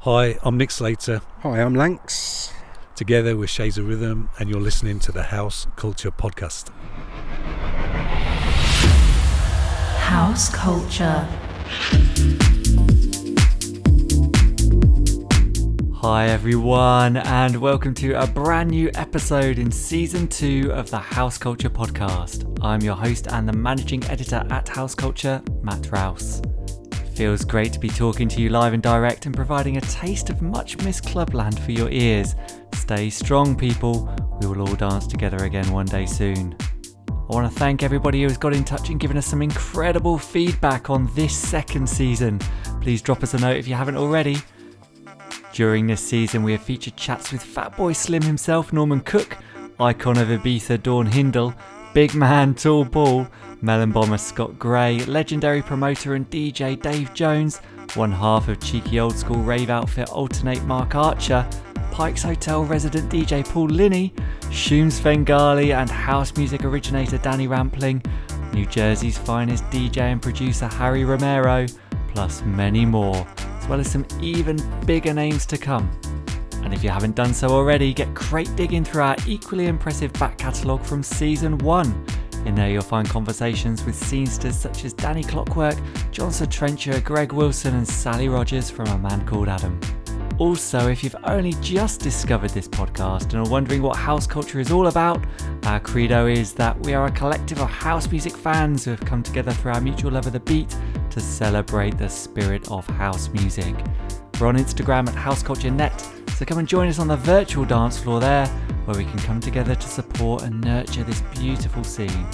Hi, I'm Nick Slater. Hi, I'm Lanx. Together we're Shades of Rhythm, and you're listening to the House Culture Podcast. House Culture. Hi everyone, and welcome to a brand new episode in Season 2 of the House Culture Podcast. I'm your host and the Managing Editor at House Culture, Matt Rouse. Feels great to be talking to you live and direct and providing a taste of much missed clubland for your ears. Stay strong, people. We will all dance together again one day soon. I want to thank everybody who has got in touch and given us some incredible feedback on this second season. Please drop us a note if you haven't already. During this season, we have featured chats with Fatboy Slim himself, Norman Cook, icon of Ibiza, Dawn Hindle, Big Man, Tall Ball, Melon Bomber Scott Gray, legendary promoter and DJ Dave Jones, one half of cheeky old school rave outfit Alternate Mark Archer, Pike's Hotel resident DJ Paul Linney, Shooms Fengali and house music originator Danny Rampling, New Jersey's finest DJ and producer Harry Romero, plus many more, as well as some even bigger names to come. And if you haven't done so already, get crate digging through our equally impressive back catalogue from Season 1. In there you'll find conversations with scenesters such as Danny Clockwork, Johnson Trencher, Greg Wilson and Sally Rogers from A Man Called Adam. Also, if you've only just discovered this podcast and are wondering what house culture is all about, our credo is that we are a collective of house music fans who have come together through our mutual love of the beat to celebrate the spirit of house music. We're on Instagram at houseculture.net, so come and join us on the virtual dance floor there, where we can come together to support and nurture this beautiful scene.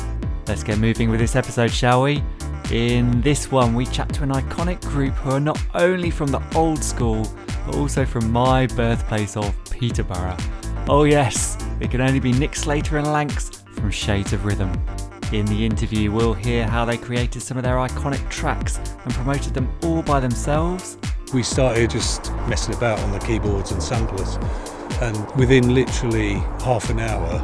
Let's get moving with this episode, shall we? In this one, we chat to an iconic group who are not only from the old school, but also from my birthplace of Peterborough. Oh yes, it can only be Nick Slater and Lanx from Shades of Rhythm. In the interview, we'll hear how they created some of their iconic tracks and promoted them all by themselves. We started just messing about on the keyboards and samplers, and within literally half an hour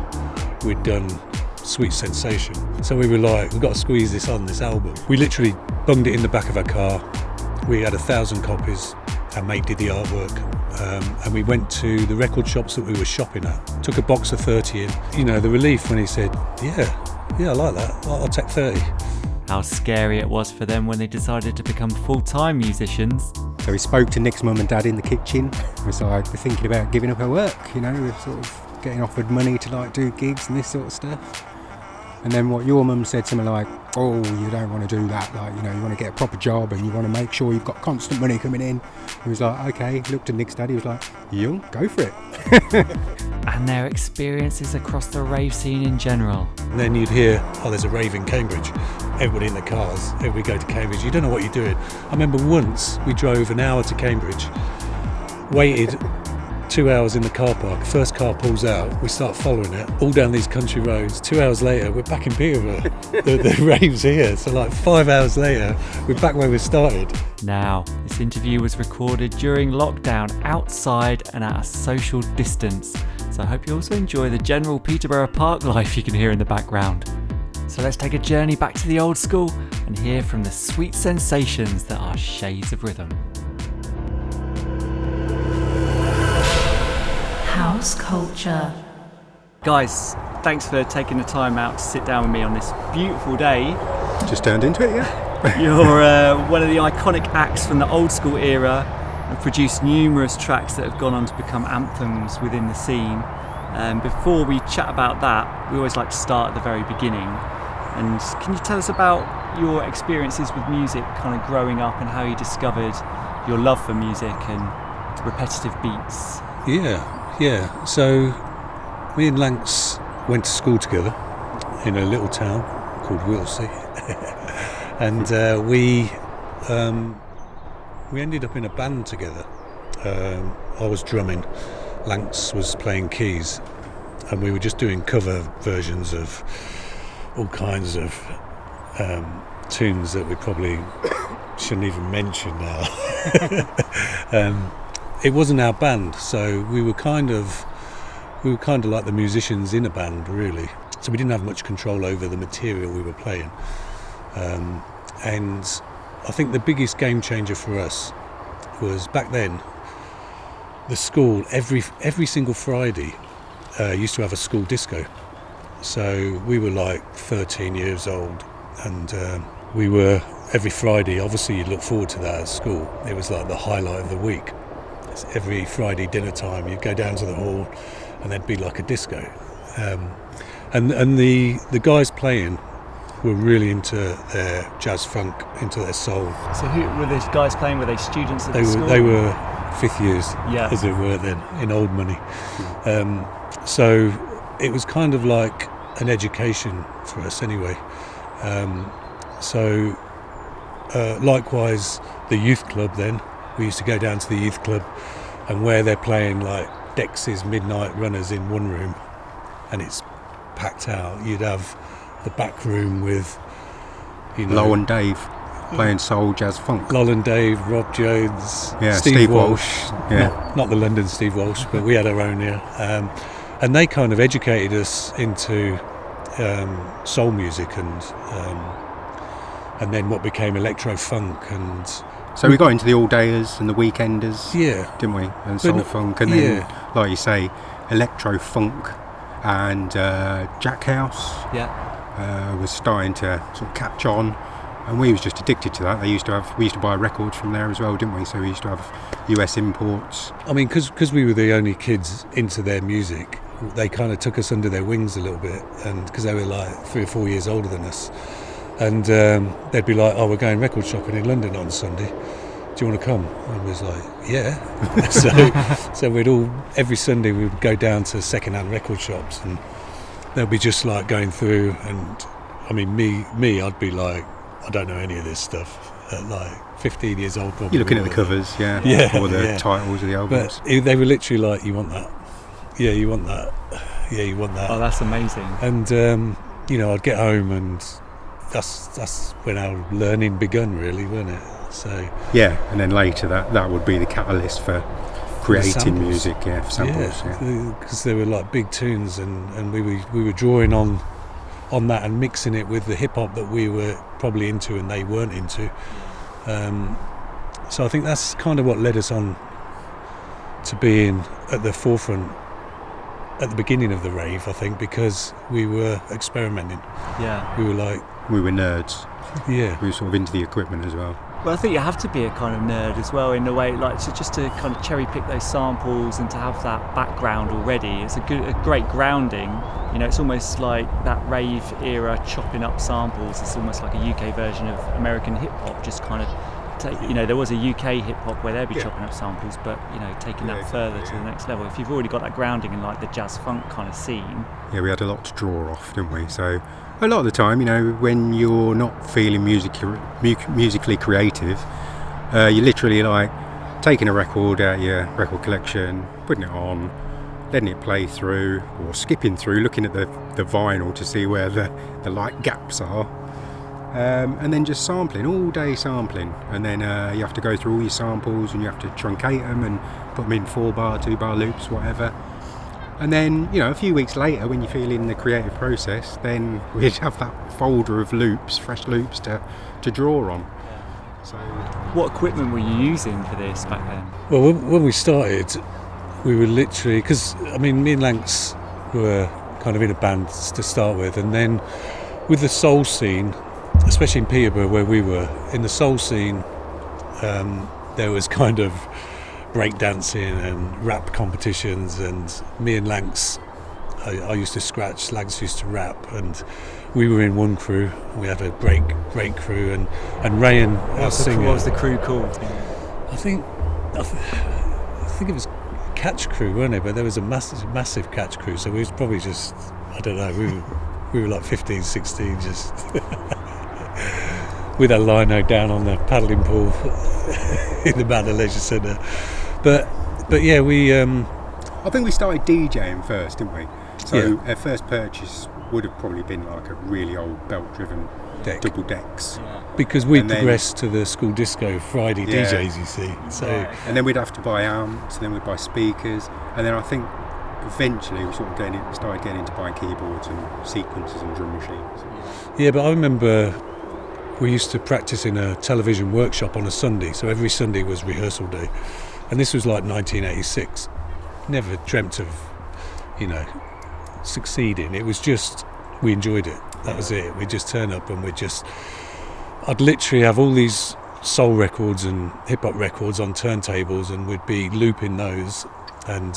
we'd done Sweet Sensation. So we were like, we've got to squeeze this on this album. We literally bunged it in the back of our car. We had 1,000 copies. Our mate did the artwork, and we went to the record shops that we were shopping at. Took a box of 30 in. You know, the relief when he said, yeah, I like that, I'll take 30. How scary it was for them when they decided to become full-time musicians. So we spoke to Nick's mum and dad in the kitchen. We started thinking about giving up our work, you know, we're sort of getting offered money to like do gigs and this sort of stuff. And then what your mum said something like, oh, you don't want to do that, like, you know, you want to get a proper job and you want to make sure you've got constant money coming in. He was like, okay, looked at Nick's dad, he was like, you go for it. And their experiences across the rave scene in general. And then you'd hear, oh, there's a rave in Cambridge. Everybody in the cars, everybody go to Cambridge. You don't know what you're doing. I remember once we drove an hour to Cambridge, waited 2 hours in the car park. First car pulls out, we start following it all down these country roads. 2 hours later, we're back in Peterborough. the rave's here. So like 5 hours later, we're back where we started. Now, this interview was recorded during lockdown, outside and at a social distance. So I hope you also enjoy the general Peterborough park life you can hear in the background. So let's take a journey back to the old school and hear from the sweet sensations that are Shades of Rhythm. House Culture. Guys, thanks for taking the time out to sit down with me on this beautiful day. Just turned into it, yeah. You're one of the iconic acts from the old school era and produced numerous tracks that have gone on to become anthems within the scene. Before we chat about that, we always like to start at the very beginning. And can you tell us about your experiences with music, kind of growing up, and how you discovered your love for music and repetitive beats? Yeah. So me and Lanx went to school together in a little town called Wilsey. And we ended up in a band together. I was drumming, Lanx was playing keys, and we were just doing cover versions of all kinds of tunes that we probably shouldn't even mention now. It wasn't our band, so we were kind of like the musicians in a band, really. So we didn't have much control over the material we were playing. And I think the biggest game changer for us was back then the school every single Friday used to have a school disco. So we were like 13 years old, and we were every Friday. Obviously, you'd look forward to that at school. It was like the highlight of the week. Every Friday dinner time, you'd go down to the hall, and there'd be like a disco. And the guys playing were really into their jazz funk, into their soul. So who were these guys playing? Were they students at the school? They were fifth years, Yeah. as it were then, in old money. So it was kind of like an education for us anyway. Likewise, the youth club then, we used to go down to the youth club, and where they're playing like Dex's Midnight Runners in one room, and it's packed out, you'd have the back room with, Low and Dave playing soul, jazz, funk. Lol and Dave, Rob Jones, Yeah, Steve Walsh. Yeah. Not the London Steve Walsh, but we had our own here. And they kind of educated us into soul music and then what became electro funk. And So we got into the all-dayers and the weekenders, yeah, didn't we? And soul funk, and then, like you say, electro funk and Jack House was starting to sort of catch on, and we was just addicted to that. We used to buy records from there as well, didn't we? So we used to have US imports. I mean, because we were the only kids into their music, they kind of took us under their wings a little bit, and because they were like 3 or 4 years older than us, and they'd be like, "Oh, we're going record shopping in London on Sunday. Do you want to come?" And I was like, "Yeah." so we'd all, every Sunday we would go down to second-hand record shops, and they'll be just like going through, and I mean, me, I'd be like, I don't know any of this stuff at like 15 years old probably. You're looking at the covers, or the titles of the albums. But they were literally like, "You want that? Yeah, you want that? Yeah, you want that?" Oh, that's amazing. And I'd get home, and that's when our learning begun, really, wasn't it? So yeah, and then later that would be the catalyst for creating samples. music, for samples. Because they were like big tunes, and we were drawing on that and mixing it with the hip hop that we were probably into and they weren't into. So I think that's kind of what led us on to being at the forefront at the beginning of the rave, I think, because we were experimenting. Yeah. We were like... We were nerds. Yeah. We were sort of into the equipment as well. Well, I think you have to be a kind of nerd as well, in a way, like to kind of cherry pick those samples and to have that background already. It's a great grounding. It's almost like that rave era chopping up samples. It's almost like a UK version of American hip hop, just kind of there was a UK hip hop where they'd be chopping up samples, but taking that further to the next level. If you've already got that grounding in like the jazz funk kind of scene. Yeah, we had a lot to draw off, didn't we? So a lot of the time, when you're not feeling musically creative, you're literally like taking a record out of your record collection, putting it on, letting it play through, or skipping through, looking at the vinyl to see where the light gaps are. And then just sampling, all day sampling, and then you have to go through all your samples and you have to truncate them and put them in 4-bar, 2-bar loops, whatever. And then, a few weeks later, when you're feeling the creative process, then we'd have that folder of loops, fresh loops to draw on. So, what equipment were you using for this back then? Well, when we started, we were literally, because me and Lanx were kind of in a band to start with, and then with the soul scene, especially in Peterborough where we were, in the soul scene, there was kind of breakdancing and rap competitions, and me and Lanx, I used to scratch, Lanx used to rap, and we were in one crew. We had a break crew, and Ray and our singer. What was the crew called? I think it was Catch Crew, wasn't it? But there was a massive Catch Crew, so we was probably just, I don't know, we were like 15, 16, just with a lino down on the paddling pool in the Manor Leisure Centre. But yeah, we... I think we started DJing first, didn't we? So our first purchase would have probably been like a really old belt-driven double decks. Yeah. Because we progressed to the school disco Friday DJs, you see. So, and then we'd have to buy amps, and then we'd buy speakers, and then I think eventually we sort of started getting into buying keyboards and sequencers and drum machines. Yeah, but I remember we used to practice in a television workshop on a Sunday, so every Sunday was rehearsal day, And this was like 1986. Never dreamt of, succeeding. It was just, we enjoyed it. That was it. We'd just turn up and I'd literally have all these soul records and hip-hop records on turntables, and we'd be looping those. And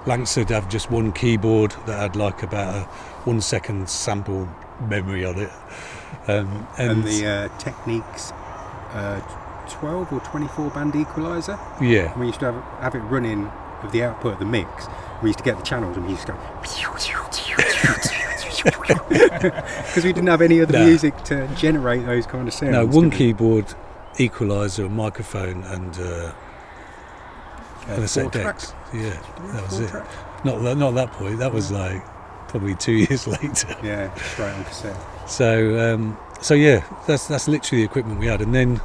Lanx would have just one keyboard that had like about a 1 second sample memory on it. And the Techniques 12 or 24 band equalizer. Yeah. We used to have it running of the output of the mix. We used to get the channels and we used to go because we didn't have any other music to generate those kind of sounds. No, one keyboard, equalizer, a microphone, and a set of decks. Yeah, that was it. Not at that point. That was like probably 2 years later. Yeah, straight on cassette. So yeah, that's literally the equipment we had. And then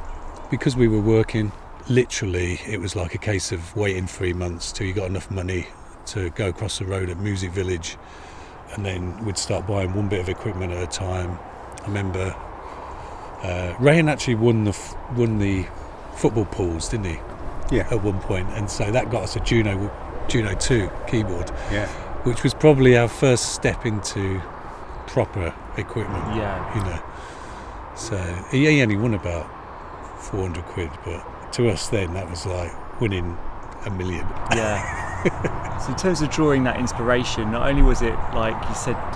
because we were working, literally it was like a case of waiting 3 months till you got enough money to go across the road at Music Village, and then we'd start buying one bit of equipment at a time. I remember Rayan actually won the football pools, didn't he? Yeah. At one point, and so that got us a Juno 2 keyboard. Yeah. Which was probably our first step into proper equipment. Yeah. So he only won about 400 quid, but to us then that was like winning $1 million. Yeah. So in terms of drawing that inspiration, not only was it like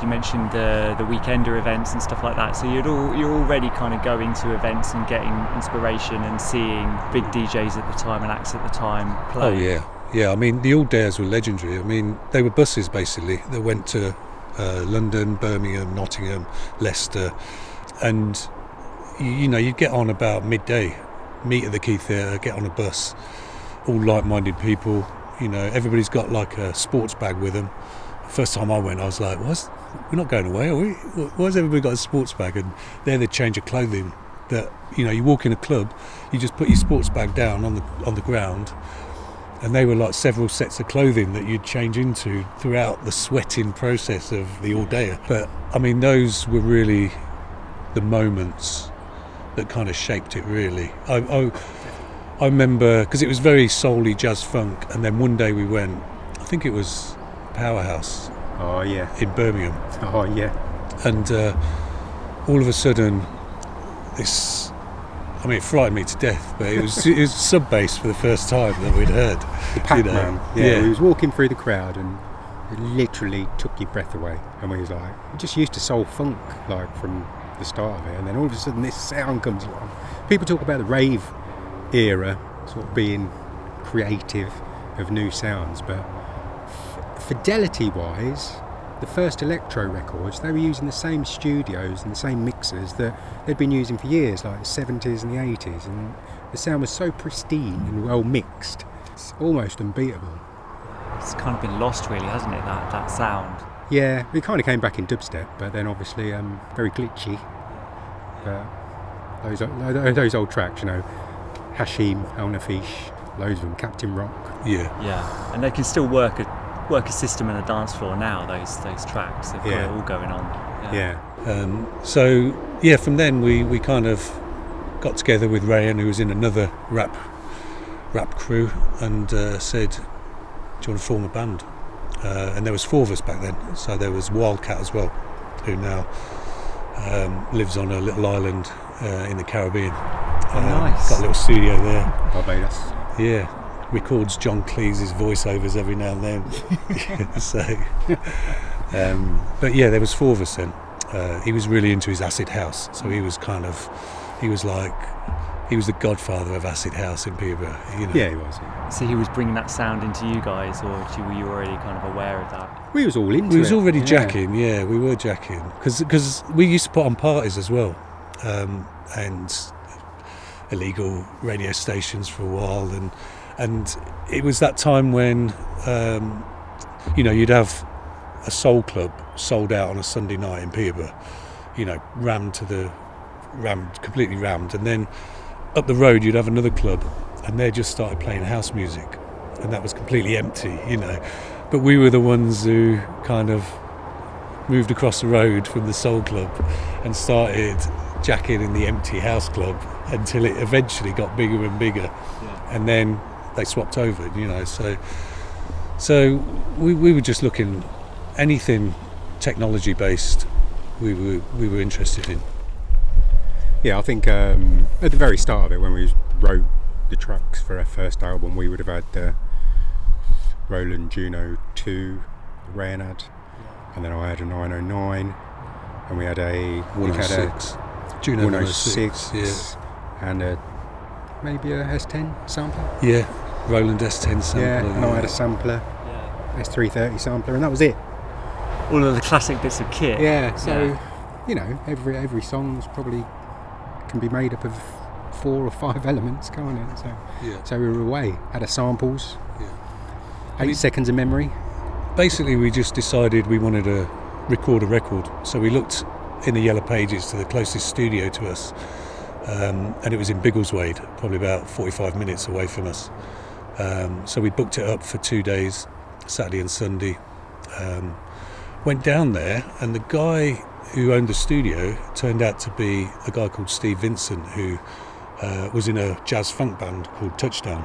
you mentioned the weekender events and stuff like that, so you're already kind of going to events and getting inspiration and seeing big DJs at the time and acts at the time play. Oh yeah. I mean, the All Dares were legendary. I mean, they were buses basically that went to London, Birmingham, Nottingham, Leicester, and you'd get on about midday, meet at the Key Theatre, get on a bus, all like-minded people. Everybody's got like a sports bag with them. First time I went, I was like, we're not going away, are we? Why has everybody got a sports bag? And they're the change of clothing that, you walk in a club, you just put your sports bag down on the ground, and they were like several sets of clothing that you'd change into throughout the sweating process of the all day. But I mean, those were really the moments that kind of shaped it, really. I remember, because it was very soul-y jazz funk, and then one day we went, I think it was Powerhouse. Oh yeah. In Birmingham. Oh yeah. And all of a sudden, it frightened me to death, but it was sub bass for the first time that we'd heard. The Pac-Man. Yeah. He was walking through the crowd and it literally took your breath away. And we was like, we're just used to soul funk, like from the start of it, and then all of a sudden this sound comes along. People talk about the rave era sort of being creative of new sounds, but fidelity wise, the first electro records, they were using the same studios and the same mixers that they'd been using for years, like the 70s and the 80s, and the sound was so pristine and well mixed, it's almost unbeatable. It's kind of been lost really, hasn't it, that sound? Yeah, it kind of came back in dubstep, but then obviously very glitchy. But those old tracks, Hashim, El Nafish, loads of them, Captain Rock. Yeah, and they can still work a system and a dance floor now. Those tracks, they've got it all going on. Yeah. From then we kind of got together with Rayan, who was in another rap crew, and said, "Do you want to form a band?" And there was 4 of us back then. So there was Wildcat as well, who now lives on a little island in the Caribbean. Nice. Got a little studio there. Barbados. Yeah. Records John Cleese's voiceovers every now and then. But yeah, there was 4 of us then. He was really into his acid house, so he was the godfather of acid house in Peterborough. Yeah, he was. Yeah. So he was bringing that sound into you guys, or were you already kind of aware of that? We was all into it. We was already jacking. Yeah, we were jacking because we used to put on parties as well, and illegal radio stations for a while, and it was that time when you'd have a soul club sold out on a Sunday night in Peterborough, completely rammed, and then up the road you'd have another club and they just started playing house music, and that was completely empty, but we were the ones who kind of moved across the road from the soul club and started jacking in the empty house club until it eventually got bigger and bigger. And then they swapped over, you know. So we were just looking anything technology based. We were interested in. Yeah, I think at the very start of it, when we wrote the tracks for our first album, we would have had the Roland Juno 2 Ray had, and then I had a 909, and we had a 106. Juno 106, 106, and maybe a S10 sampler. Yeah, Roland S10 sampler. Yeah, and I had a sampler, S330 sampler, and that was it. All of the classic bits of kit. Yeah, so you know, every song's probably can be made up of 4 or 5 elements, can't it? So we were away, had a samples, 8 seconds of memory. Basically, we just decided we wanted to record a record. So we looked in the Yellow Pages to the closest studio to us, and it was in Biggleswade, probably about 45 minutes away from us. So we booked it up for 2 days, Saturday and Sunday. Went down there, and the guy who owned the studio turned out to be a guy called Steve Vincent, who was in a jazz funk band called Touchdown.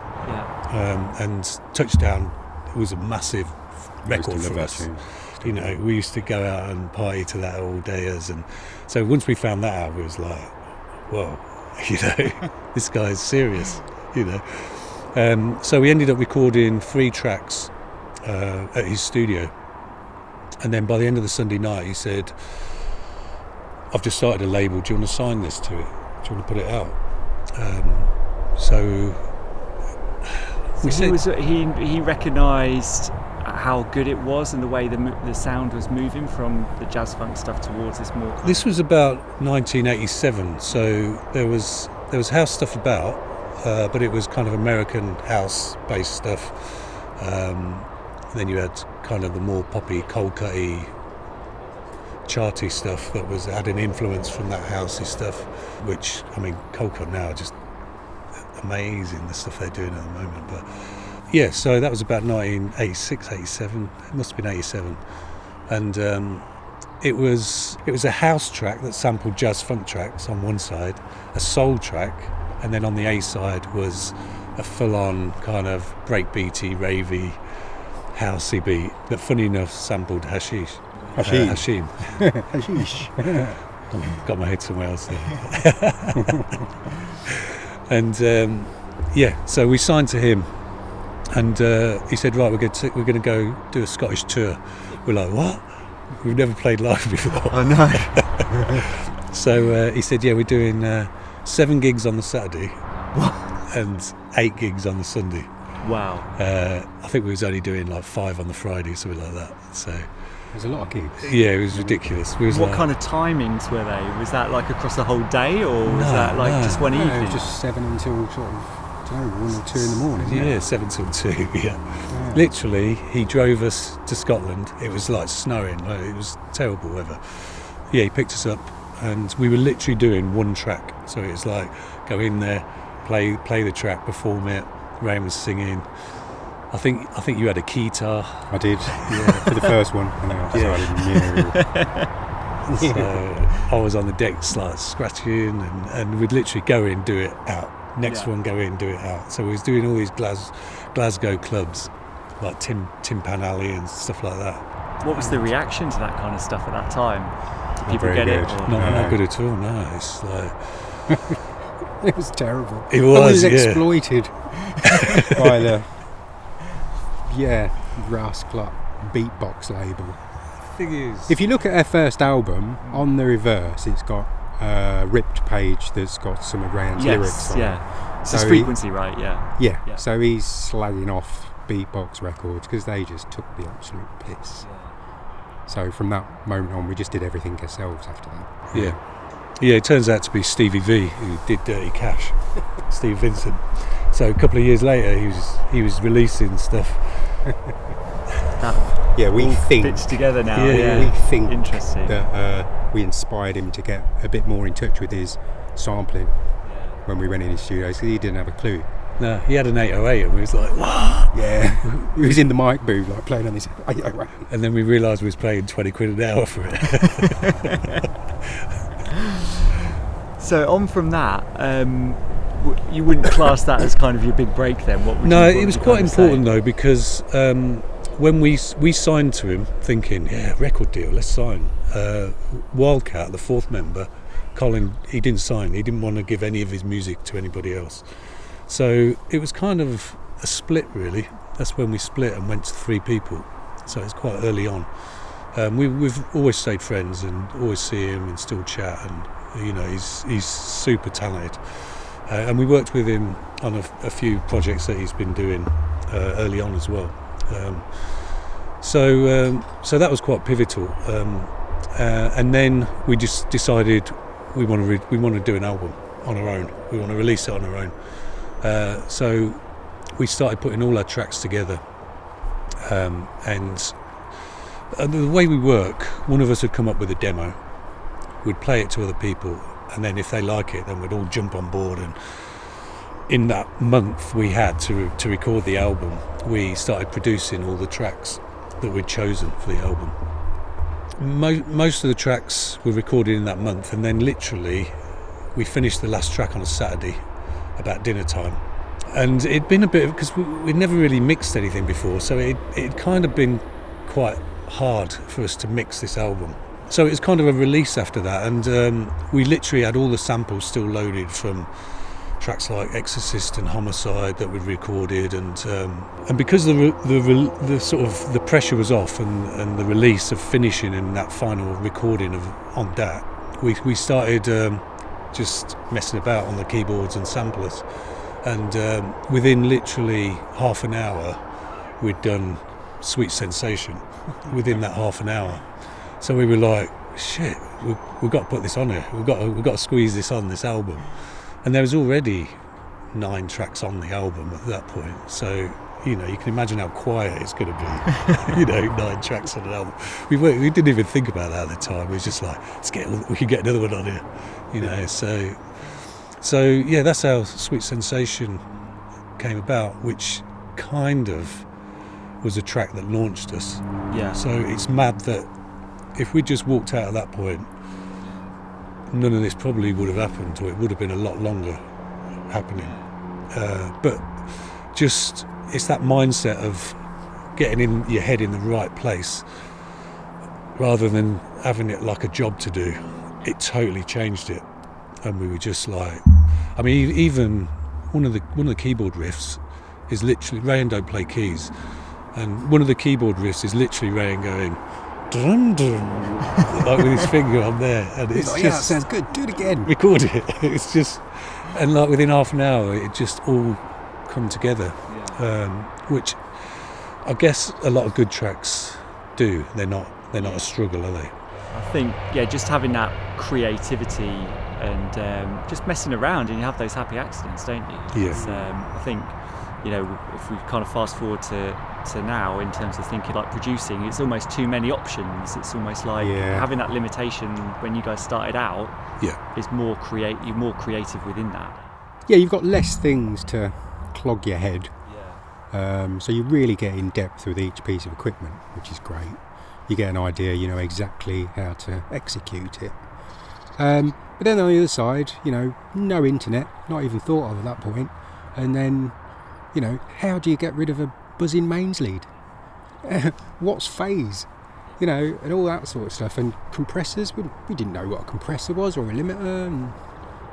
And Touchdown was a massive record for us. You know, we used to go out and party to that all dayers, and so once we found that out, we was like, whoa, you know, this guy's serious, you know. So we ended up recording 3 tracks at his studio, and then by the end of the Sunday night, he said, I've just started a label, do you want to sign this to it? Do you want to put it out? So he recognised how good it was and the way the sound was moving from the jazz funk stuff towards this more. This was about 1987, so there was house stuff about, but it was kind of American house-based stuff. Then you had kind of the more poppy, cold-cutty, charty stuff that had an influence from that housey stuff, which, I mean, cold cut now are just amazing, the stuff they're doing at the moment. But yeah, so that was about 1986, 87, it must have been 87, and it was a house track that sampled jazz funk tracks on one side, a soul track, and then on the A side was a full-on kind of breakbeaty, ravey, housey beat that, funny enough, sampled hashish. Hashim. Hashish. Got my head somewhere else there. And so we signed to him, and he said, right, we're going to go do a Scottish tour. We're like, what? We've never played live before. Oh no. So he said, yeah, we're doing 7 gigs on the Saturday and 8 gigs on the Sunday. Wow. I think we was only doing like 5 on the Friday, something like that. So there's a lot of gigs. Yeah, it was ridiculous. What kind of timings were they? Was that like across the whole day, or was that like just one evening? It was just 7 until sort of, I don't know, 1 or 2 in the morning. Yeah, 7 till 2, yeah. Literally, he drove us to Scotland. It was like snowing. Like, it was terrible weather. Yeah, he picked us up, and we were literally doing 1 track. So it was like, go in there, play the track, perform it. Ray was singing. I think you had a keytar. I did, for the first one, and then I decided, So I was on the decks like scratching, and we'd literally go in, do it out. Next one, go in, do it out. So we was doing all these Glasgow clubs, like Tim Pan Alley and stuff like that. What was the reaction to that kind of stuff at that time? Did people get good. it? Or? Not good at all. No, it's like it was terrible. It was exploited by the Rasclot beatbox label. Thing is, if you look at our first album, on the reverse it's got a ripped page that's got some of Ryan's lyrics on it. So it's frequency, right? Yeah. So he's slagging off beatbox records because they just took the absolute piss. So from that moment on, we just did everything ourselves after that. Yeah, it turns out to be Stevie V who did Dirty Cash, Steve Vincent. So a couple of years later, he was releasing stuff. We think fits together now. We think interesting that we inspired him to get a bit more in touch with his sampling when we went in his studio, because he didn't have a clue. No, he had an 808, and we was like, what? Yeah, he was in the mic booth, like playing on his 808. And then we realised we was paying 20 quid an hour for it. So on from that, you wouldn't class that as kind of your big break then? What it was quite important though, because when we signed to him, thinking, record deal, let's sign. Wildcat, the fourth member, Colin, he didn't sign. He didn't want to give any of his music to anybody else. So it was kind of a split, really. That's when we split and went to 3 people. So it's quite early on. We've always stayed friends and always see him and still chat, and he's super talented. And we worked with him on a few projects that he's been doing early on as well. So that was quite pivotal. And then we just decided we want to do an album on our own. We want to release it on our own. So we started putting all our tracks together. And the way we work, one of us would come up with a demo. We'd play it to other people, and then if they like it, then we'd all jump on board. And in that month we had to record the album, we started producing all the tracks that we'd chosen for the album. Most of the tracks were recorded in that month, and then literally we finished the last track on a Saturday about dinner time. And it'd been a bit, because we'd never really mixed anything before, so it'd kind of been quite hard for us to mix this album. So it was kind of a release after that, and we literally had all the samples still loaded from tracks like Exorcist and Homicide that we'd recorded, and because the sort of the pressure was off and the release of finishing in that final recording on that, we started just messing about on the keyboards and samplers, and within literally half an hour we'd done Sweet Sensation within that half an hour. So we were like, shit, we've got to put this on here, we've got to squeeze this on this album. And there was already 9 tracks on the album at that point, so you can imagine how quiet it's going to be. 9 tracks on an album. We didn't even think about that at the time. We was just like, we can get another one on here, So yeah, that's how Sweet Sensation came about, which kind of was a track that launched us. Yeah. So it's mad that if we just walked out at that point, none of this probably would have happened, or it would have been a lot longer happening. But just, it's that mindset of getting in your head in the right place rather than having it like a job to do. It totally changed it, and we were just like, I mean, even one of the keyboard riffs is literally, Rayan don't play keys, and one of the keyboard riffs is literally Rayan going drum drum, like with his finger on there, and it's like, just, yeah, that sounds good, do it again, record it. It's just, and like within half an hour it just all come together. Which I guess a lot of good tracks do. They're not a struggle, are they? I think, just having that creativity and just messing around, and you have those happy accidents, don't you? Yeah. I think, if we kind of fast forward to now, in terms of thinking like producing, it's almost too many options. It's almost like having that limitation when you guys started out. Yeah. Is you're more creative within that. Yeah, you've got less things to clog your head. So you really get in depth with each piece of equipment, which is great. You get an idea, you know exactly how to execute it. But then on the other side, no internet, not even thought of at that point. And then, how do you get rid of a buzzing mains lead? What's phase? And all that sort of stuff. And compressors, we didn't know what a compressor was or a limiter. And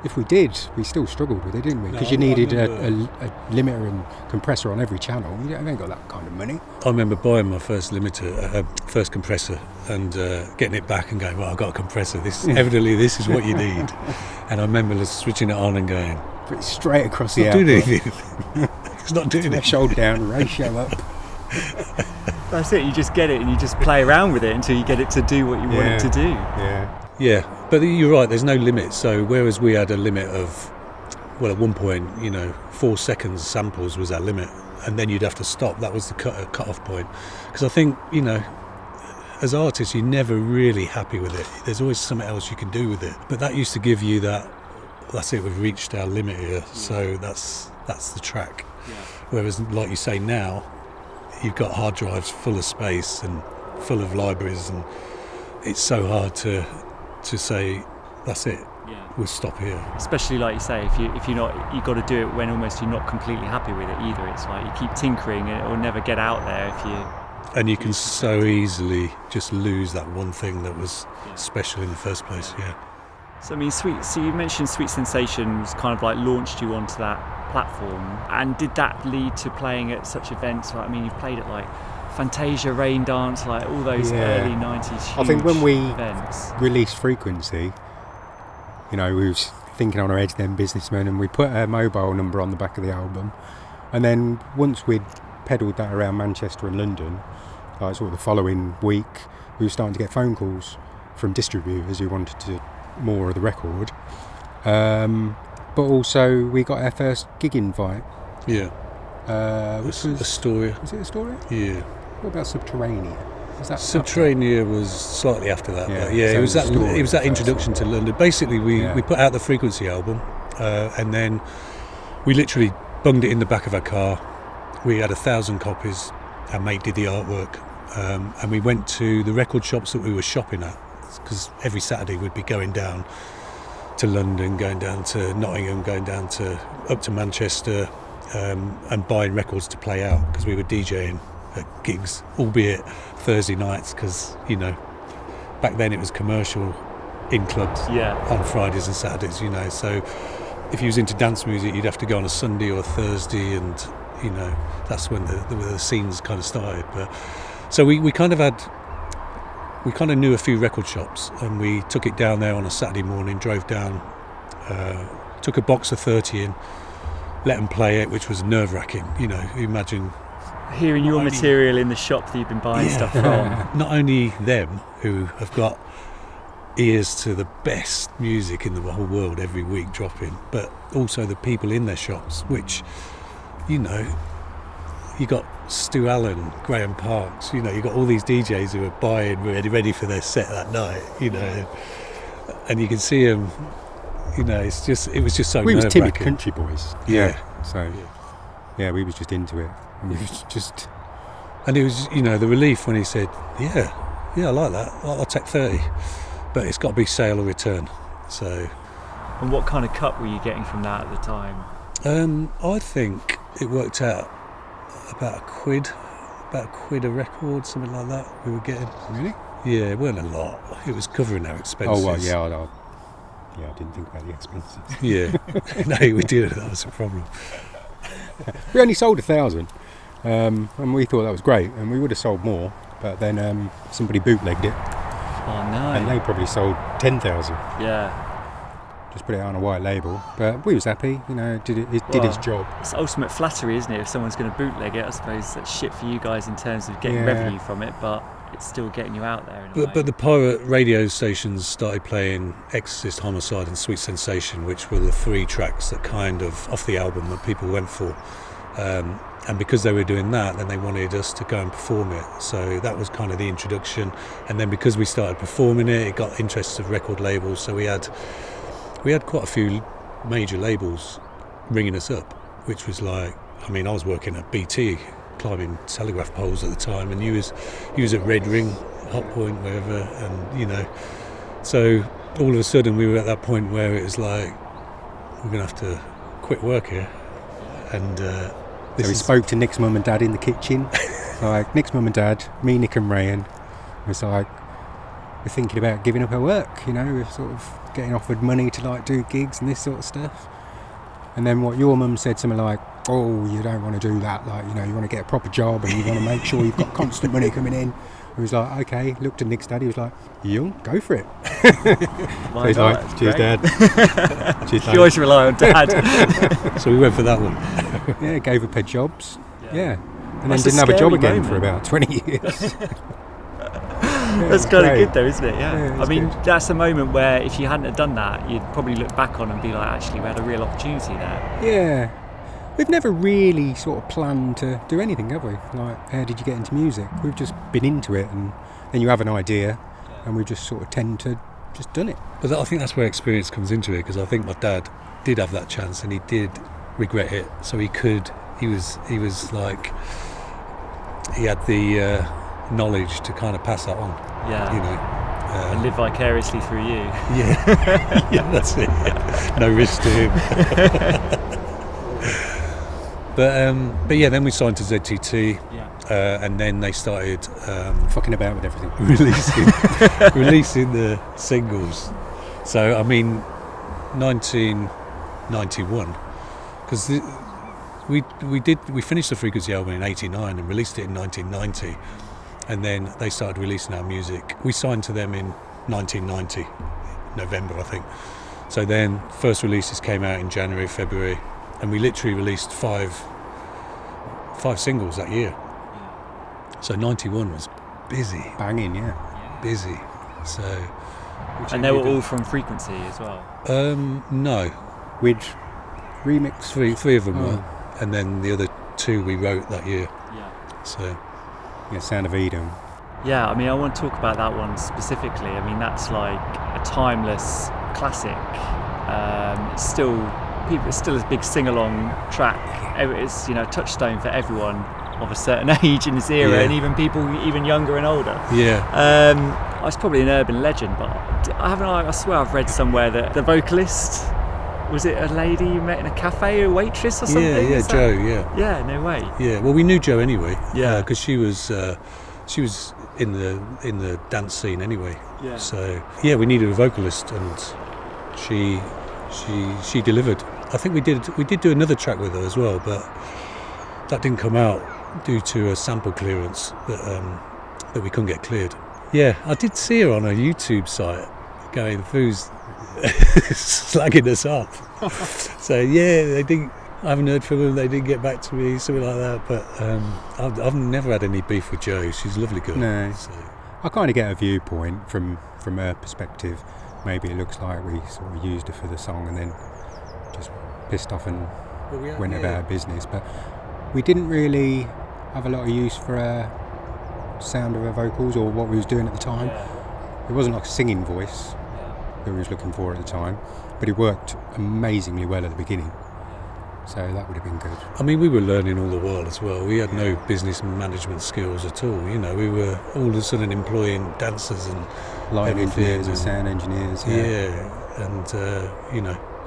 if we did, we still struggled with it, didn't we? Because you needed a limiter and compressor on every channel. You ain't got that kind of money. I remember buying my first limiter, first compressor, and getting it back and going, well, I've got a compressor. Evidently this is what you need. And I remember switching it on and going, put it straight across the output. It's not doing anything. It's not doing it. Threshold down, ratio up. That's it, you just get it and you just play around with it until you get it to do what you want it to do. Yeah, but you're right, there's no limit. So whereas we had a limit of, at one point, 4 seconds samples was our limit, and then you'd have to stop. That was the cut-off point. Because I think, as artists, you're never really happy with it. There's always something else you can do with it. But that used to give you that's it, we've reached our limit here, so that's the track. Yeah. Whereas, like you say now, you've got hard drives full of space and full of libraries, and it's so hard to say that's it. we'll stop here. Especially like you say, if you're not, you've got to do it when almost you're not completely happy with it either. It's like you keep tinkering and it will never get out there if you. And you can so easily just lose that one thing that was special in the first place. Yeah. So I mean, So you mentioned Sweet Sensation was kind of like launched you onto that platform, and did that lead to playing at such events? Like, I mean, you've played at like Fantasia, Rain Dance, like all those early 90s huge I think when we events. released Frequency, we was thinking on our edge then, businessmen, and we put a mobile number on the back of the album, and then once we'd pedalled that around Manchester and London, sort of the following week, we were starting to get phone calls from distributors who wanted to more of the record, but also we got our first gig invite. Yeah. Which was Astoria. Was it Astoria? Yeah. What about Subterranea? Was that Subterranea was slightly after that. Yeah, But yeah, so it was that. Astoria It was that first. introduction to London. Basically, we put out the Frequency album, and then we literally bunged it in the back of our car. We had 1,000 copies. Our mate did the artwork, and we went to the record shops that we were shopping at, because every Saturday we'd be going down to London, going down to Nottingham, going down up to Manchester, and buying records to play out, because we were DJing at gigs, albeit Thursday nights, because back then it was commercial in clubs on Fridays and Saturdays. So if you was into dance music, you'd have to go on a Sunday or a Thursday, and that's when the scenes kind of started. But so we kind of knew a few record shops, and we took it down there on a Saturday morning, drove down, took a box of 30 in, let them play it, which was nerve-wracking. Imagine Hearing your material in the shop that you've been buying stuff from. Not only them, who have got ears to the best music in the whole world every week dropping, but also the people in their shops, which, you got Stu Allen, Graham Parks, you got all these DJs who are buying ready for their set that night, and you can see them, it was just so we was timid nerve-wracking. country boys. Yeah. So, we was just into it. And we was just... And it was, the relief when he said, yeah, I like that, I'll take 30, but it's got to be sale or return. So. And what kind of cut were you getting from that at the time? I think it worked out about £1 a record, something like that we were getting. Really? Yeah, it weren't a lot. It was covering our expenses. Oh, well, yeah, I didn't think about the expenses. Yeah, no, we did. That was a problem. We only sold 1,000, and we thought that was great, and we would have sold more, but then somebody bootlegged it. Oh no! And they probably sold 10,000. Yeah. Just put it on a white label, but we was happy. It did its job. It's ultimate flattery, isn't it? If someone's going to bootleg it, I suppose that's shit for you guys in terms of getting revenue from it, but it's still getting you out there. But the pirate radio stations started playing Exorcist, Homicide and Sweet Sensation, which were the 3 tracks that kind of off the album that people went for, and because they were doing that, then they wanted us to go and perform it. So that was kind of the introduction, and then because we started performing it, it got interest of record labels. So we had quite a few major labels ringing us up, which was like, I was working at BT, climbing telegraph poles at the time, and you was at Red Ring, Hot Point, wherever, and so all of a sudden we were at that point where it was like, we're gonna have to quit work here, and so we spoke to Nick's mum and dad in the kitchen. Like, Nick's mum and dad, me, Nick and Rayan, was like, we're thinking about giving up our work, we're sort of getting offered money to like do gigs and this sort of stuff. And then your mum said something like, oh, you don't want to do that, like, you want to get a proper job and you want to make sure you've got constant money coming in. He was like, okay, looked at Nick's dad, he was like, you go for it. So he's like, cheers, Dad. Cheers, you always rely on Dad. So we went for that one. Yeah, gave up her jobs. Yeah. And That's then didn't have a job scary again moment. for about 20 years. That's kind of good though, isn't it? Yeah, it's good. good. That's a moment where if you hadn't have done that, you'd probably look back on and be like, actually, we had a real opportunity there. Yeah. We've never really sort of planned to do anything, have we? Like, how did you get into music? We've just been into it, and then you have an idea, and we just sort of tend to just done it. But I think that's where experience comes into it, because I think my dad did have that chance, and he did regret it. So he was like, he had the knowledge to kind of pass that on. Yeah. And live vicariously through you. Yeah, yeah, that's it. Yeah. No risk to him. But yeah, then we signed to ZTT, and then they started Fucking about with everything. releasing the singles. So I mean, 1991, because we finished the Frequency album in '89 and released it in 1990. And then they started releasing our music. We signed to them in 1990, November, I think. So then first releases came out in January, February, and we literally released five singles that year. So 91 was busy. Banging, yeah. Busy. So. And they were all from Frequency as well? No. We'd remix. Three of them were. And then the other two we wrote that year. Yeah. So. Yeah, Sound of Eden. Yeah, I mean, I want to talk about that one specifically. I mean, that's like a timeless classic. It's still a big sing-along track. It's, a touchstone for everyone of a certain age in this era, and even people even younger and older. Yeah. It's probably an urban legend, but I swear I've read somewhere that the vocalist, was it a lady you met in a cafe, a waitress or something? Yeah, Jo. Yeah. Yeah, no way. Yeah. Well, we knew Jo anyway. Yeah. Because she was in the dance scene anyway. Yeah. So yeah, we needed a vocalist, and she delivered. I think we did do another track with her as well, but that didn't come out due to a sample clearance that we couldn't get cleared. Yeah, I did see her on a YouTube site going through slagging us off. So yeah, I haven't heard from them, they didn't get back to me, something like that. But I've never had any beef with Jo. She's a lovely girl. No. So. I kind of get a viewpoint from her perspective. Maybe it looks like we sort of used her for the song and then just pissed off and went about our business. But we didn't really have a lot of use for her sound of her vocals or what we was doing at the time. It wasn't like a singing voice that we was looking for at the time, but it worked amazingly well at the beginning. So that would have been good. I mean, we were learning all the while as well. We had no business management skills at all. We were all of a sudden employing dancers and live engineers and sound engineers. Yeah, and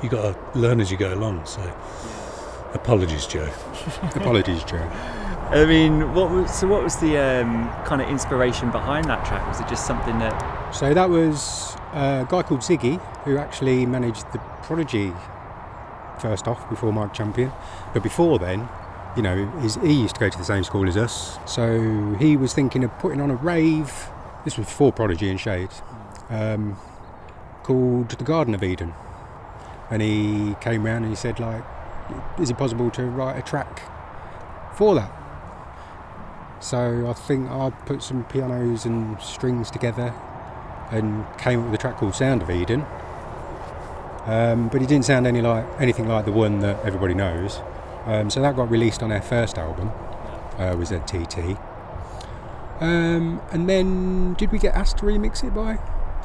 you got to learn as you go along. So, apologies, Jo. Apologies, Jo. I mean, what was the kind of inspiration behind that track? Was it just something that? So that was a guy called Ziggy who actually managed the Prodigy. First off, before Mike Champion, but before then, he used to go to the same school as us, so he was thinking of putting on a rave. This was before Prodigy and Shades, called the Garden of Eden, and he came round and he said, like, is it possible to write a track for that? So I think I put some pianos and strings together and came up with a track called Sound of Eden. But it didn't sound anything like the one that everybody knows. So that got released on our first album, with ZTT. And then, did we get asked to remix it by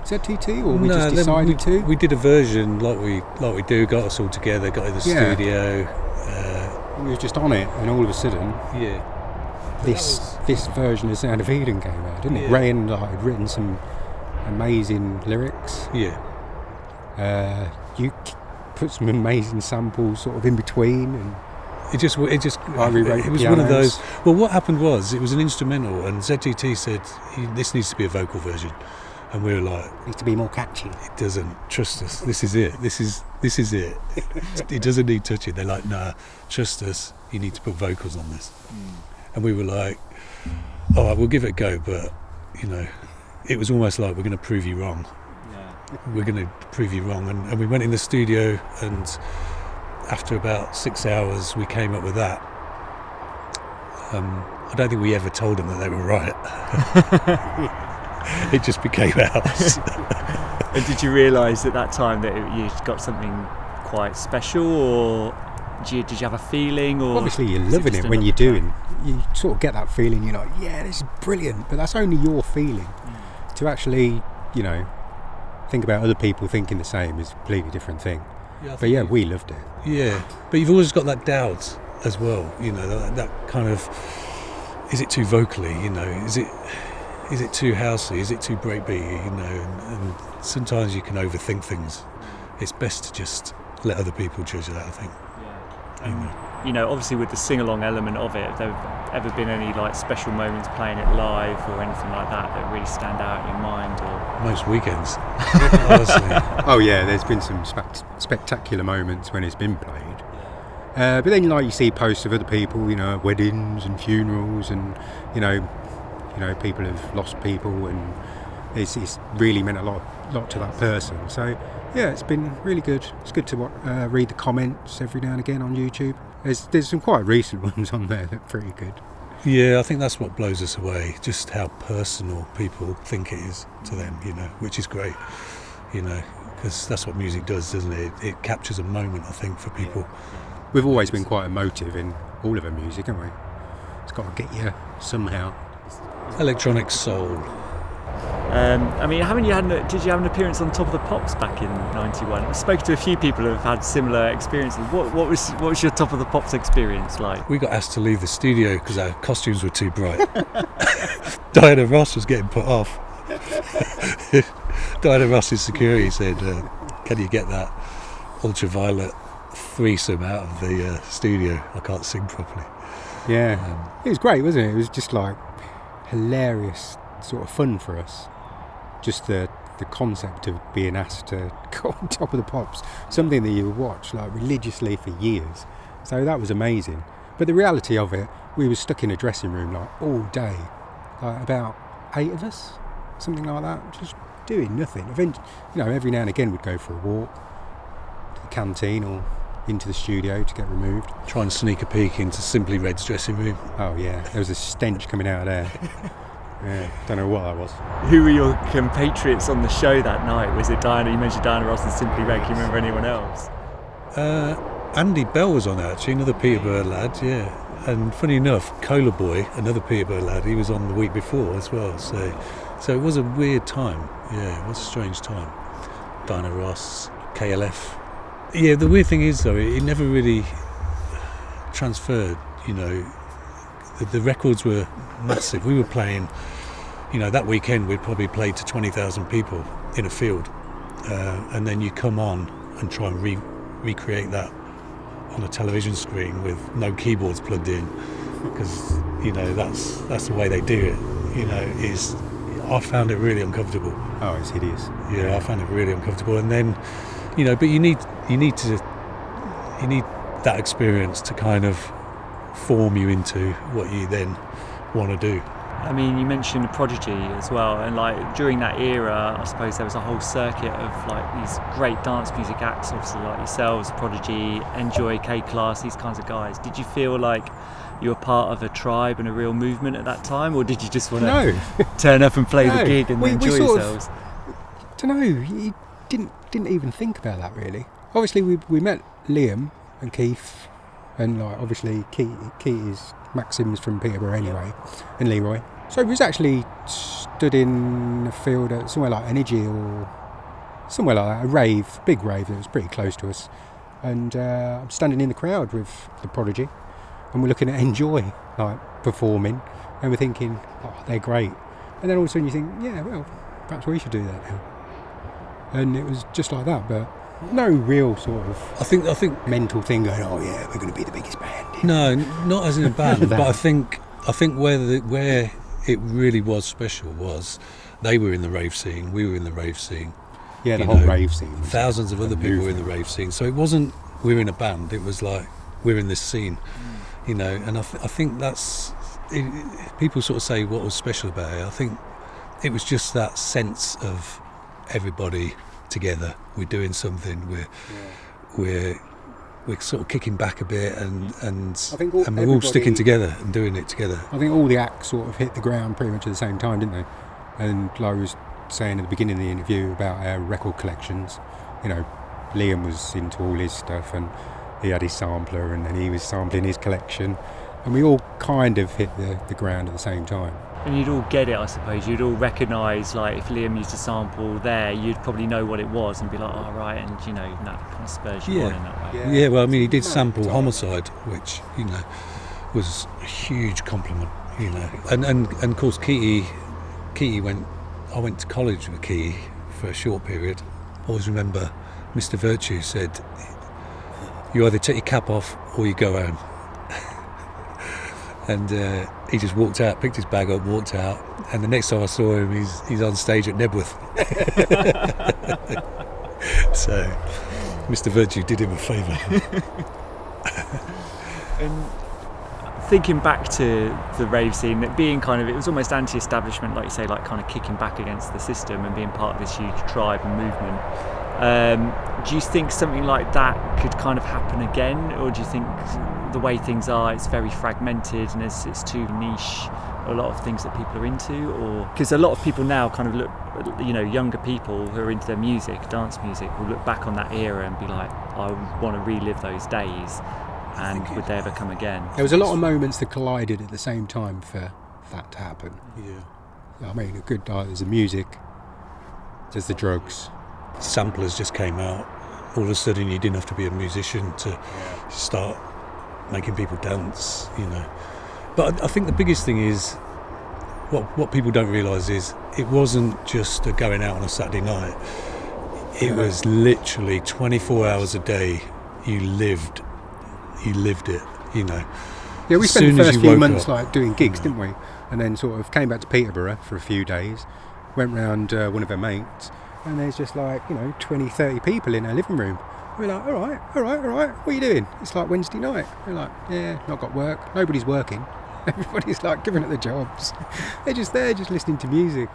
ZTT, or we just decided to? We did a version like we do. Got us all together, got in the studio. We was just on it, and all of a sudden, this version of Sound of Eden came out, didn't it? Ray and I had written some amazing lyrics. Yeah. You put some amazing samples sort of in between, and it just I rewrote it was pianos. one of those. Well, what happened was it was an instrumental, and ZTT said this needs to be a vocal version, and we were like, it needs to be more catchy. It doesn't. Trust us. This is it. This is it. It doesn't need touching. They're like, nah, trust us. You need to put vocals on this. And we were like, all right, we'll give it a go, but it was almost like we're going to prove you wrong. We're going to prove you wrong, and we went in the studio, and after about 6 hours we came up with that. I don't think we ever told them that they were right. It just became ours. And did you realise at that time that you got something quite special, or did you have a feeling? Or obviously you're loving it when you're doing. You sort of get that feeling. You're like, yeah, this is brilliant, but that's only your feeling. To actually, think about other people thinking the same is a completely different thing. But we loved it. Yeah, but you've always got that doubt as well. That kind of, is it too vocally? Is it? is it too housey? Is it too breakbeaty? You know, and sometimes you can overthink things. It's best to just let other people judge that, I think. You know, obviously with the sing-along element of it, have there ever been any like special moments playing it live or anything like that really stand out in your mind? Or Most weekends, honestly. Oh yeah, there's been some spectacular moments when it's been played. But then, like, you see posts of other people, you know, at weddings and funerals, and you know, people have lost people, and it's really meant a lot to that person. So yeah, it's been really good. It's good to read the comments every now and again on YouTube. There's some quite recent ones on there that are pretty good. Yeah, I think that's what blows us away, just how personal people think it is to them, you know, which is great, you know, because that's what music does, doesn't it? It captures a moment, I think, for people. We've always been quite emotive in all of our music, haven't we? It's got to get you somehow. Electronic soul. I mean, did you have an appearance on Top of the Pops back in '91? I've spoken to a few people who have had similar experiences. What was your Top of the Pops experience like? We got asked to leave the studio because our costumes were too bright. Diana Ross was getting put off. Diana Ross's security said, can you get that ultraviolet threesome out of the studio? I can't sing properly. Yeah, it was great, wasn't it? It was just like hilarious sort of fun for us. Just the concept of being asked to go on Top of the Pops, something that you watch like religiously for years. So that was amazing. But the reality of it, we were stuck in a dressing room like all day, like about 8 of us, something like that, just doing nothing. Every now and again we'd go for a walk to the canteen or into the studio to get removed. Try and sneak a peek into Simply Red's dressing room. Oh yeah, there was a stench coming out of there. Yeah, don't know what that was. Who were your compatriots on the show that night? Was it Diana? You mentioned Diana Ross and Simply Red. Can you remember anyone else? Andy Bell was on it, actually, another Peterborough lad, yeah. And funny enough, Cola Boy, another Peterborough lad, he was on the week before as well. So it was a weird time. Yeah, it was a strange time. Diana Ross, KLF. Yeah, the weird thing is, though, it never really transferred, you know. The records were massive. We were playing, you know, that weekend we'd probably played to 20,000 people in a field. And then you come on and try and recreate that on a television screen with no keyboards plugged in, because, you know, that's the way they do it. You know, I found it really uncomfortable. Oh, it's hideous. Yeah, I found it really uncomfortable. And then, you know, but you need that experience to kind of form you into what you then want to do. I mean, you mentioned Prodigy as well, and like during that era, I suppose there was a whole circuit of like these great dance music acts, obviously like yourselves, Prodigy, Enjoy, K-Class, these kinds of guys. Did you feel like you were part of a tribe and a real movement at that time, or did you just want to turn up and play the gig and enjoy yourselves? I don't know, you didn't even think about that really. Obviously we met Liam and Keith, and like obviously Keith is Maxim's from Peterborough anyway, and Leroy. So we was actually stood in a field at somewhere like Energy or somewhere like that, a rave, big rave that was pretty close to us. And I'm standing in the crowd with the Prodigy, and we're looking at Enjoy, like performing, and we're thinking, oh, they're great. And then all of a sudden you think, yeah, well, perhaps we should do that now. And it was just like that, but no real sort of I think mental thing going, oh yeah, we're going to be the biggest band. No, not as in a band, but I think where it really was special was they were in the rave scene, we were in the rave scene. Yeah, the whole rave scene. Thousands of other people were in the rave scene. So it wasn't we're in a band, it was like we're in this scene, you know. And I think that's people sort of say what was special about it. I think it was just that sense of everybody together. We're doing something. We're sort of kicking back a bit, and we're all sticking together and doing it together. I think all the acts sort of hit the ground pretty much at the same time, didn't they? And like I was saying at the beginning of the interview about our record collections, you know, Liam was into all his stuff, and he had his sampler, and then he was sampling his collection, and we all kind of hit the ground at the same time. And you'd all get it, I suppose. You'd all recognise, like, if Liam used a sample there, you'd probably know what it was and be like, oh, right, and, you know, that kind of spurs you on in that way. Yeah, well, I mean, he did sample Homicide, which, you know, was a huge compliment, you know. And of course, Keaty I went to college with Keaty for a short period. I always remember Mr. Virtue said, you either take your cap off or you go home. And he just walked out, picked his bag up, walked out, and the next time I saw him, he's on stage at Nebworth. So Mr. Virtue did him a favour. And thinking back to the rave scene, that being kind of, it was almost anti-establishment, like you say, like kind of kicking back against the system and being part of this huge tribe and movement. Do you think something like that could kind of happen again, or do you think the way things are, it's very fragmented and it's too niche, a lot of things that people are into? Or because a lot of people now kind of look, younger people who are into their music, dance music, will look back on that era and be like, I want to relive those days, and would they ever come again? There was a lot of moments that collided at the same time for that to happen. Yeah. I mean, there's the music, there's the drugs. Samplers just came out. All of a sudden you didn't have to be a musician to start making people dance, But I think the biggest thing is, what people don't realise is, it wasn't just a going out on a Saturday night. It was literally 24 hours a day. You lived it, Yeah, we spent the first few months doing gigs, didn't we? And then sort of came back to Peterborough for a few days, went round one of our mates, and there's just 20, 30 people in our living room. We're like, all right, what are you doing? It's like Wednesday night. We're like, yeah, not got work. Nobody's working. Everybody's giving it the jobs. They're just there, just listening to music.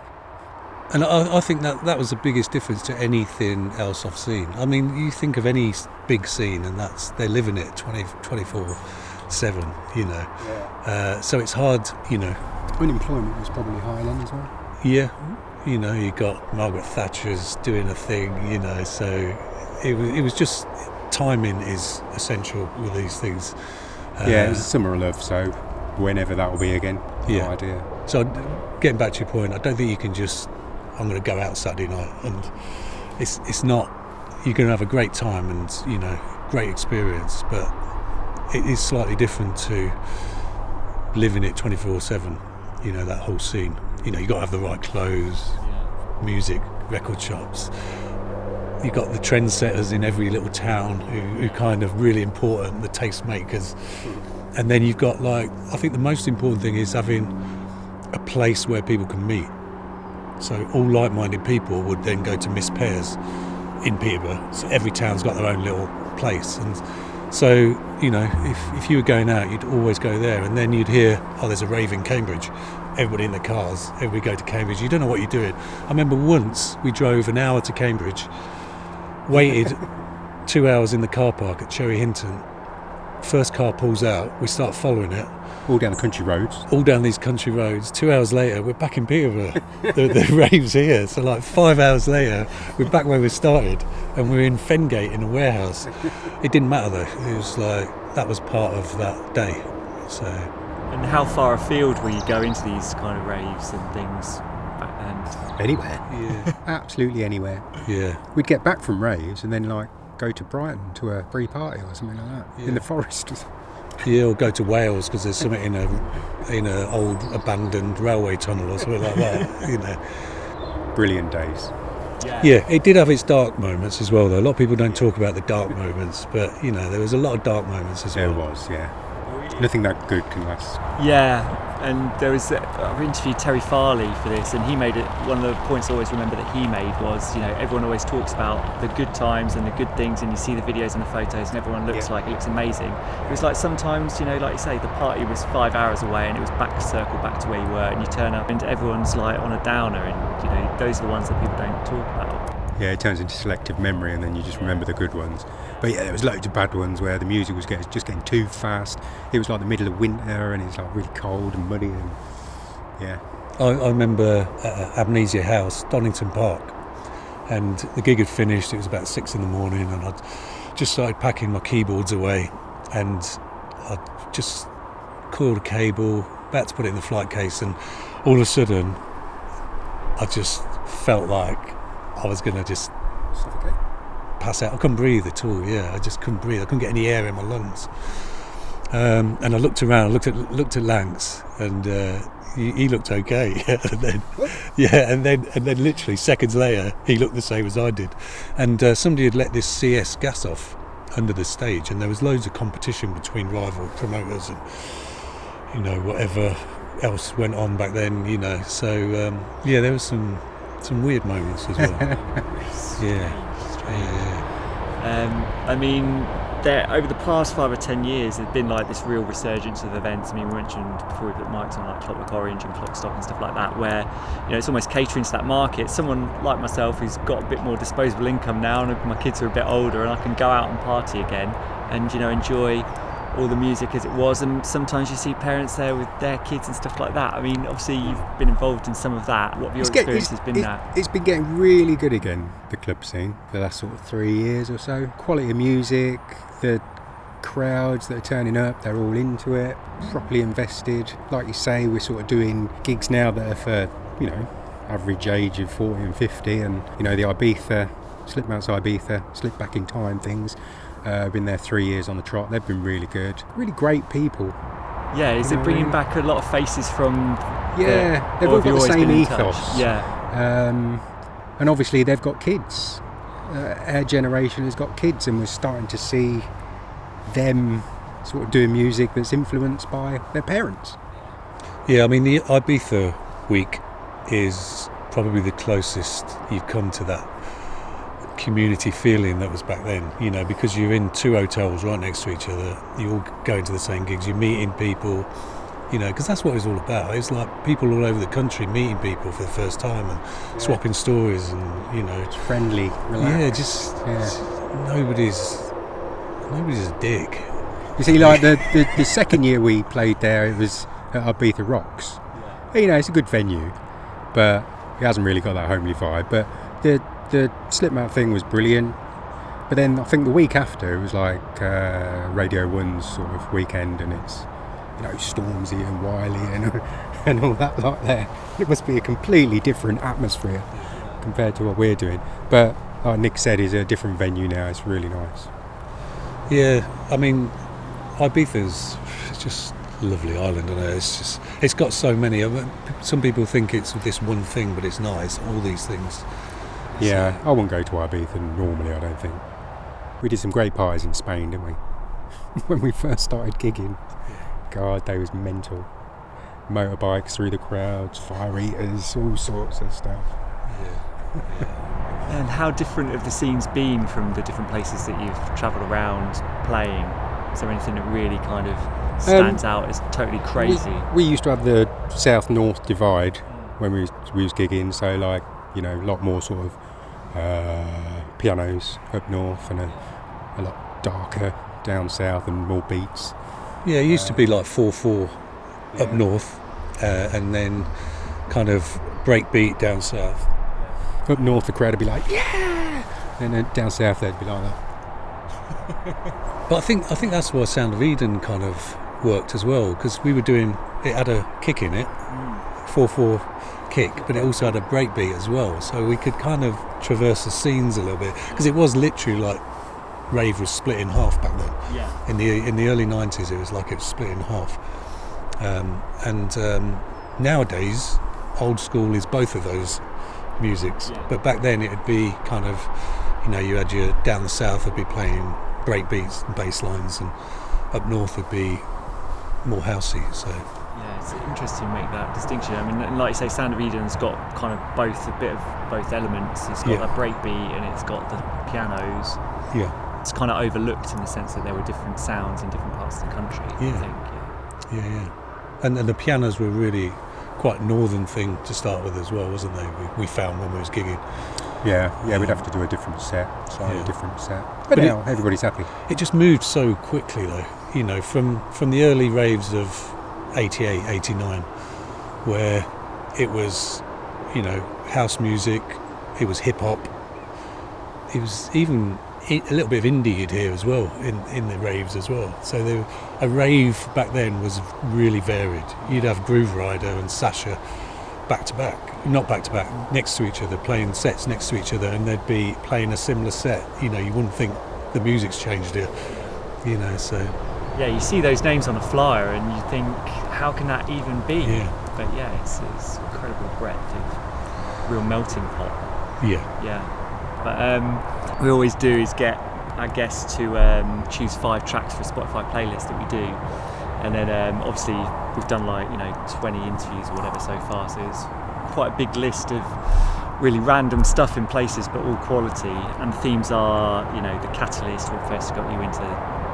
And I think that was the biggest difference to anything else I've seen. I mean, you think of any big scene, and they're living it 24/7, Yeah. So it's hard, Unemployment was probably high then as well. Yeah, you got Margaret Thatcher's doing a thing, so it was just, timing is essential with these things. It was a summer of love, so whenever that will be again, no idea. So getting back to your point, I don't think you can just, I'm going to go out Saturday night, and it's not, you're going to have a great time and, great experience, but it is slightly different to living it 24/7, that whole scene. You've got to have the right clothes, music, record shops. You've got the trendsetters in every little town who kind of really important, the tastemakers. And then you've got I think the most important thing is having a place where people can meet. So all like-minded people would then go to Miss Pear's in Peterborough. So every town's got their own little place. And so, if you were going out, you'd always go there. And then you'd hear, there's a rave in Cambridge. Everybody in the cars, everybody go to Cambridge. You don't know what you're doing. I remember once we drove an hour to Cambridge, waited 2 hours in the car park at Cherry Hinton. First car pulls out, we start following it. All down the country roads. All down these country roads. 2 hours later, we're back in Peterborough. the rave's here. So 5 hours later, we're back where we started, and we're in Fengate in a warehouse. It didn't matter though. It was that was part of that day. So. And how far afield will you go into these kind of raves and things? And anywhere. Yeah. Absolutely anywhere. Yeah. We'd get back from raves and then go to Brighton to a pre-party or something like that in the forest. Yeah, or go to Wales because there's something in a old abandoned railway tunnel or something like that. Brilliant days. Yeah, it did have its dark moments as well though. A lot of people don't talk about the dark moments, but there was a lot of dark moments as well. There was, yeah. Nothing that good can last. Yeah, and there was, I interviewed Terry Farley for this, and he made it, one of the points I always remember that he made was, everyone always talks about the good times and the good things, and you see the videos and the photos and everyone looks like it looks amazing. It was sometimes, like you say, the party was 5 hours away and it was circle back to where you were, and you turn up and everyone's on a downer, and those are the ones that people don't talk about. Yeah, it turns into selective memory and then you just remember the good ones. But yeah, there was loads of bad ones where the music was just getting too fast. It was the middle of winter and it's really cold and muddy and yeah. I remember Amnesia House, Donington Park, and the gig had finished. It was about 6 a.m, and I'd just started packing my keyboards away, and I'd just coiled a cable, about to put it in the flight case, and all of a sudden I just felt like I was going to just suffocate, pass out. I couldn't breathe at all. Yeah, I just couldn't breathe. I couldn't get any air in my lungs. And I looked around. I looked at Lanx, and he looked okay. and then literally seconds later, he looked the same as I did. And somebody had let this CS gas off under the stage, and there was loads of competition between rival promoters and, you know, whatever else went on back then, you know. So, there was some weird moments as well. I mean, there over the past 5 or 10 years, there's been like this real resurgence of events. I mean, we mentioned before we put mics on like Clockwork Orange and Clockstock and stuff like that, where, you know, it's almost catering to that market. Someone like myself who's got a bit more disposable income now, and my kids are a bit older, and I can go out and party again, and, you know, enjoy all the music as it was. And sometimes you see parents there with their kids and stuff like that. I mean, obviously you've been involved in some of that. What have your experiences been that? It's been getting really good again, the club scene, for the last sort of 3 years or so. Quality of music, the crowds that are turning up, they're all into it, properly invested. Like you say, we're sort of doing gigs now that are for, you know, average age of 40 and 50, and, you know, the Ibiza, Slipmount's Ibiza, Slip Back in Time things. Been there 3 years on the trot. They've been really good, really great people. Yeah, is it bringing back a lot of faces from? They've all got the same ethos. Yeah, and obviously they've got kids. Our generation has got kids, and we're starting to see them sort of doing music that's influenced by their parents. Yeah, I mean, the Ibiza week is probably the closest you've come to that community feeling that was back then, you know, because you're in 2 hotels right next to each other, you all going to the same gigs, you're meeting people, you know, because that's what it was all about. It's like people all over the country meeting people for the first time and swapping stories, and, you know, it's friendly, relaxed. Nobody's a dick. You see, like the second year we played there, it was at Ibiza Rocks. You know, it's a good venue, but it hasn't really got that homely vibe. But the Slipmount thing was brilliant. But then I think the week after, it was like Radio 1's sort of weekend, and it's, you know, Stormzy and Wiley and all that like there. It must be a completely different atmosphere compared to what we're doing. But like Nick said, it's a different venue now. It's really nice. Yeah, I mean, Ibiza's just a lovely island, isn't it? It's got so many. Some people think it's this one thing, but it's not. It's all these things. Yeah, I wouldn't go to Ibiza normally, I don't think. We did some great parties in Spain, didn't we? When we first started gigging. God, they was mental. Motorbikes through the crowds, fire eaters, all sorts of stuff. Yeah. And how different have the scenes been from the different places that you've travelled around playing? Is there anything that really kind of stands out as totally crazy? We used to have the south-north divide when we was gigging, so like, you know, a lot more sort of pianos up north and a lot darker down south and more beats. Yeah, it used to be like 4/4 up north, and then kind of breakbeat down south. Up north the crowd would be like, yeah, and then down south they'd be like that. But I think that's why Sound of Eden kind of worked as well, because we were doing, it had a kick in it, 4/4 kick, but it also had a breakbeat as well, so we could kind of traverse the scenes a little bit, because it was literally like Rave was split in half back then. Yeah. In the early 90s, it was like it was split in half. Nowadays, old school is both of those musics. Yeah. But back then, it'd be kind of, you know, you had your down the south would be playing breakbeats and bass lines, and up north would be more housey. So. Yeah, it's interesting to make that distinction. I mean, like you say, Sound of Eden's got kind of a bit of both elements. It's got that breakbeat and it's got the pianos. Yeah. It's kind of overlooked in the sense that there were different sounds in different parts of the country. Yeah. I think. Yeah. And the pianos were really quite a northern thing to start with as well, wasn't they? We found when we was gigging. Yeah, we'd have to do a different set, different set. But now everybody's happy. It just moved so quickly, though. You know, from the early raves of 88, 89, where it was, you know, house music, it was hip hop, it was even a little bit of indie you'd hear as well in the raves as well. So a rave back then was really varied. You'd have Groove Rider and Sasha back to back, not back to back, next to each other, playing sets next to each other, and they'd be playing a similar set. You know, you wouldn't think the music's changed here, you know, so. Yeah, you see those names on a flyer and you think, how can that even be? Yeah. but yeah, it's incredible breadth of real melting pot. Yeah. But we always do is get our guests to choose 5 tracks for a Spotify playlist that we do, and then obviously we've done 20 interviews or whatever so far, so it's quite a big list of really random stuff in places, but all quality. And the themes are, the catalyst, what first got you into